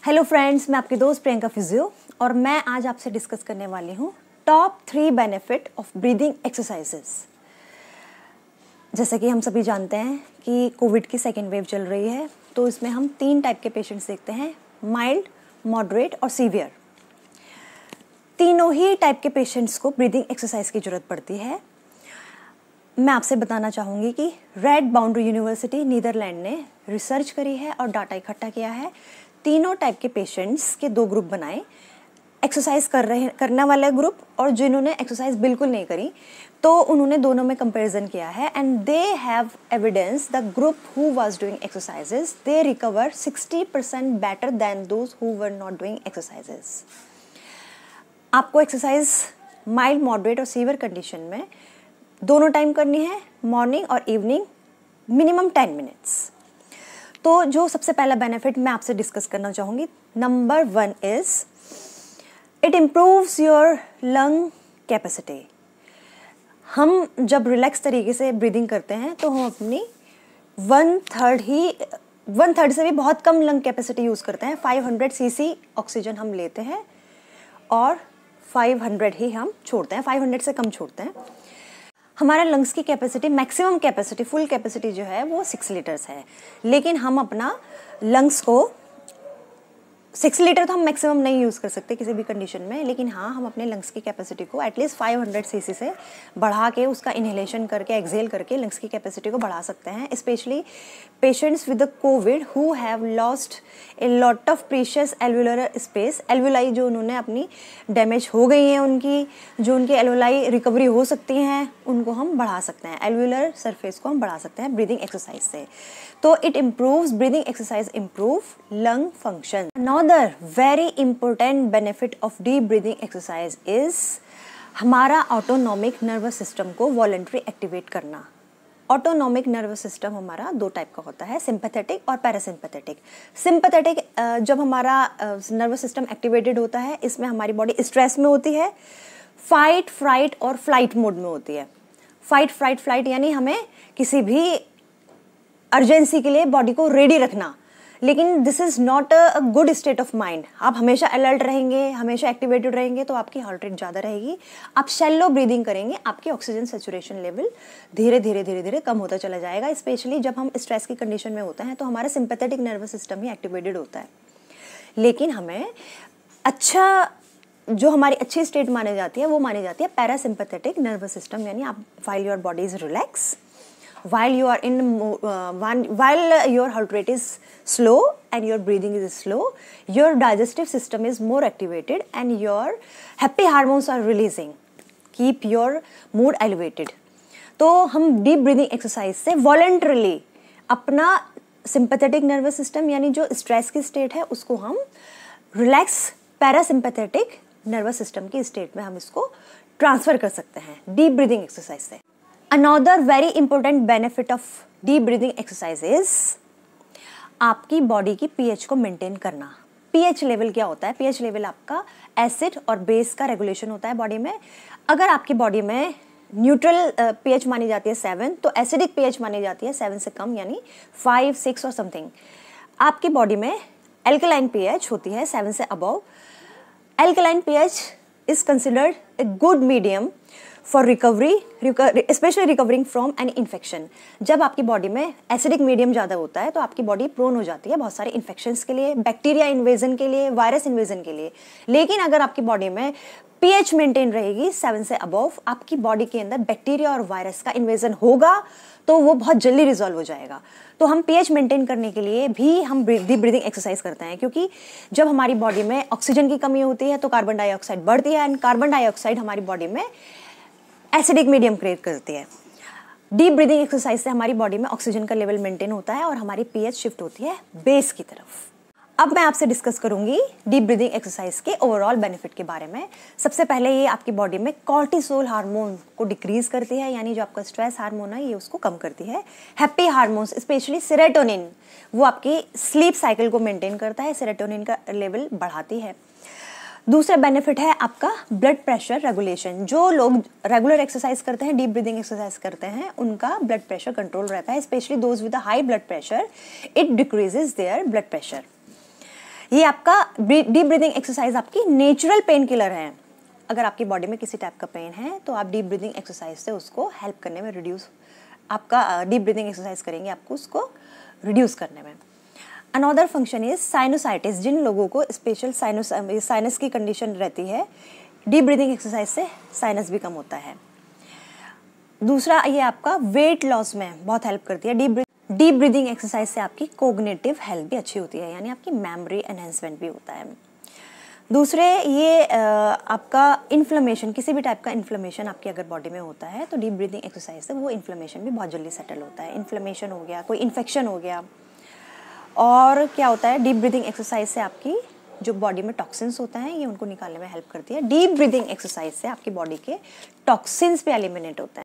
Hello friends, मैं आपकी दोस्त प्रियंका फिजियो और मैं आज आपसे डिस्कस करने वाली हूँ top 3 benefit of breathing exercises. जैसे कि हम सभी जानते हैं कि कोविड की सेकेंड वेव चल रही है, तो इसमें हम 3 टाइप के पेशेंट्स देखते हैं, माइल्ड, मॉडरेट और सीवियर। तीनों ही टाइप के पेशेंट्स को ब्रीदिंग एक्सरसाइज की ज़रूरत पड़ती है। मैं आपसे बताना चाहूँगी कि रेड बाउंड्री यूनिवर्सिटी नीदरलैंड ने रिसर्च करी है और डाटा इकट्ठा किया है। तीनों टाइप के पेशेंट्स के 2 ग्रुप बनाए, एक्सरसाइज करने वाला ग्रुप और जिन्होंने एक्सरसाइज बिल्कुल नहीं करी, तो उन्होंने दोनों में कंपैरिजन किया है and they have evidence the group who was doing exercises they recover 60% better than those who were not doing exercises. आपको एक्सरसाइज माइल्ड, मॉडरेट और सीवियर कंडीशन में दोनों टाइम करनी है, मॉर्निंग और इवनिंग, मिनिमम 10 मिनट्स। तो जो सबसे पहला बेनिफिट मैं आपसे डिस्कस करना चाहूँगी, number 1 is it improves your lung capacity. हम जब रिलैक्स तरीके से ब्रीदिंग करते हैं तो हम अपनी 1/3 से भी बहुत कम लंग कैपेसिटी यूज़ करते हैं। 500 सीसी ऑक्सीजन हम लेते हैं और 500 ही हम छोड़ते हैं, 500 से कम छोड़ते हैं। हमारा लंग्स की capacity, maximum capacity, full capacity जो है वो 6 लीटर्स है, लेकिन हम अपना लंग्स को 6 लीटर तो हम मैक्सिमम नहीं यूज़ कर सकते किसी भी कंडीशन में, लेकिन हाँ, हम अपने लंग्स की कैपेसिटी को एटलीस्ट 500 सीसी से बढ़ा के उसका इनहेलेशन करके, एक्सेल करके लंग्स की कैपेसिटी को बढ़ा सकते हैं। Specially patients with the Covid who have lost a lot of precious alveolar space, alveoli जो उन्होंने अपनी डैमेज हो गई हैं, उनकी जो उनकी एल्वुलाई रिकवरी हो सकती हैं, उनको हम बढ़ा सकते हैं, एल्वुलर सरफेस को हम बढ़ा सकते हैं ब्रीदिंग एक्सरसाइज से। तो it improves, breathing exercise improve lung function. Another very important benefit of deep breathing exercise is हमारा ऑटोनॉमिक नर्वस सिस्टम को वॉलंटरी एक्टिवेट करना। ऑटोनॉमिक नर्वस सिस्टम हमारा 2 टाइप का होता है, सिंपैथेटिक और पैरासिम्पैथेटिक। सिंपैथेटिक जब हमारा नर्वस सिस्टम एक्टिवेटेड होता है, इसमें हमारी बॉडी स्ट्रेस में होती है, फाइट, फ्राइट और फ्लाइट मोड में होती है। फाइट, फ्राइट, फ्लाइट यानी हमें किसी भी अर्जेंसी के लिए बॉडी को रेडी रखना, लेकिन this is not a good state of mind. आप हमेशा अलर्ट रहेंगे, हमेशा एक्टिवेटेड रहेंगे तो आपकी हार्ट रेट ज़्यादा रहेगी, आप शैलो ब्रीदिंग करेंगे, आपकी ऑक्सीजन सेचुरेशन लेवल धीरे धीरे कम होता चला जाएगा। स्पेशली जब हम स्ट्रेस की कंडीशन में होते हैं तो हमारा सिंपैथेटिक नर्वस सिस्टम ही एक्टिवेटेड होता है। लेकिन हमें जो हमारी अच्छी स्टेट मानी जाती है वो मानी जाती है पैरासिम्पैथेटिक नर्वस सिस्टम, यानी आप while your body is relax, while your heart rate is slow and your breathing is slow, your digestive system is more activated and your happy hormones are releasing, keep your mood elevated। तो हम deep breathing exercise से voluntarily अपना sympathetic nervous system यानी जो stress की state है उसको हम रिलैक्स पैरासिम्पैथेटिक नर्वस सिस्टम की स्टेट में हम इसको ट्रांसफर कर सकते हैं डीप ब्रीदिंग एक्सरसाइज से। Another very important benefit of deep breathing exercise is आपकी बॉडी की pH को मेंटेन करना। pH लेवल क्या होता है? pH लेवल आपका एसिड और बेस का रेगुलेशन होता है बॉडी में। अगर आपकी बॉडी में न्यूट्रल pH मानी जाती है 7, तो एसिडिक pH मानी जाती है 7 से कम, यानी 5, 6 और समथिंग। आपकी बॉडी में एल्कलाइन pH होती है 7 से above. Alkaline pH is considered a good medium for recovery, especially recovering from an infection। जब आपकी बॉडी में एसिडिक मीडियम ज़्यादा होता है तो आपकी बॉडी प्रोन हो जाती है बहुत सारे इन्फेक्शंस के लिए, बैक्टीरिया इन्वेजन के लिए, वायरस इन्वेजन के लिए। लेकिन अगर आपकी बॉडी में pH मेंटेन रहेगी 7 से अबव, आपकी बॉडी के अंदर बैक्टीरिया और वायरस का इन्वेजन होगा तो वो बहुत जल्दी रिजॉल्व हो जाएगा। तो हम pH मेंटेन करने के लिए भी हम डीप ब्रीदिंग एक्सरसाइज करते हैं, क्योंकि जब हमारी बॉडी में ऑक्सीजन की कमी होती है तो कार्बन डाइऑक्साइड बढ़ती है एंड कार्बन डाइऑक्साइड हमारी बॉडी में एसिडिक मीडियम क्रिएट करती है। डीप ब्रीदिंग एक्सरसाइज से हमारी बॉडी में ऑक्सीजन का लेवल मेंटेन होता है और हमारी pH शिफ्ट होती है बेस की तरफ। अब मैं आपसे डिस्कस करूंगी डीप ब्रीदिंग एक्सरसाइज के ओवरऑल बेनिफिट के बारे में। सबसे पहले ये आपकी बॉडी में कॉर्टिसोल हार्मोन को डिक्रीज करती है, यानी जो आपका स्ट्रेस हार्मोन है ये उसको कम करती है। हैप्पी हार्मोन्स स्पेशली सेरोटोनिन, वो आपकी स्लीप साइकिल को मेंटेन करता है, सेरोटोनिन का लेवल बढ़ाती है। दूसरा बेनिफिट है आपका ब्लड प्रेशर रेगुलेशन। जो लोग रेगुलर एक्सरसाइज करते हैं, डीप ब्रीदिंग एक्सरसाइज करते हैं, उनका ब्लड प्रेशर कंट्रोल रहता है, specially those with high blood pressure, it decreases their blood pressure. ये आपका डीप ब्रीदिंग एक्सरसाइज आपकी नेचुरल पेन किलर है। अगर आपकी बॉडी में किसी टाइप का पेन है तो आप डीप ब्रीदिंग एक्सरसाइज से उसको हेल्प करने में रिड्यूस, आपका डीप ब्रीदिंग एक्सरसाइज करेंगे आपको उसको रिड्यूस करने में। अनदर फंक्शन इज साइनोसाइटिस, जिन लोगों को स्पेशल साइनस की कंडीशन रहती है, डीप ब्रीदिंग एक्सरसाइज से साइनस भी कम होता है। दूसरा ये आपका वेट लॉस में बहुत हेल्प करती है। डीप ब्रीदिंग एक्सरसाइज से आपकी कोग्निटिव हेल्थ भी अच्छी होती है, यानी आपकी मेमोरी एनहेंसमेंट भी होता है। दूसरे ये आपका इन्फ्लेमेशन, किसी भी टाइप का इन्फ्लेमेशन आपकी अगर बॉडी में होता है तो डीप ब्रीदिंग एक्सरसाइज से वो इन्फ्लेमेशन भी बहुत जल्दी सेटल होता है। इन्फ्लेमेशन हो गया, कोई इन्फेक्शन हो गया। और क्या होता है, डीप ब्रीदिंग एक्सरसाइज से आपकी जो बॉडी में टॉक्सिन्स होता है ये उनको निकालने में हेल्प करती है। डीप ब्रीदिंग एक्सरसाइज से आपकी बॉडी के टॉक्सिन्स भी एलिमिनेट होते हैं।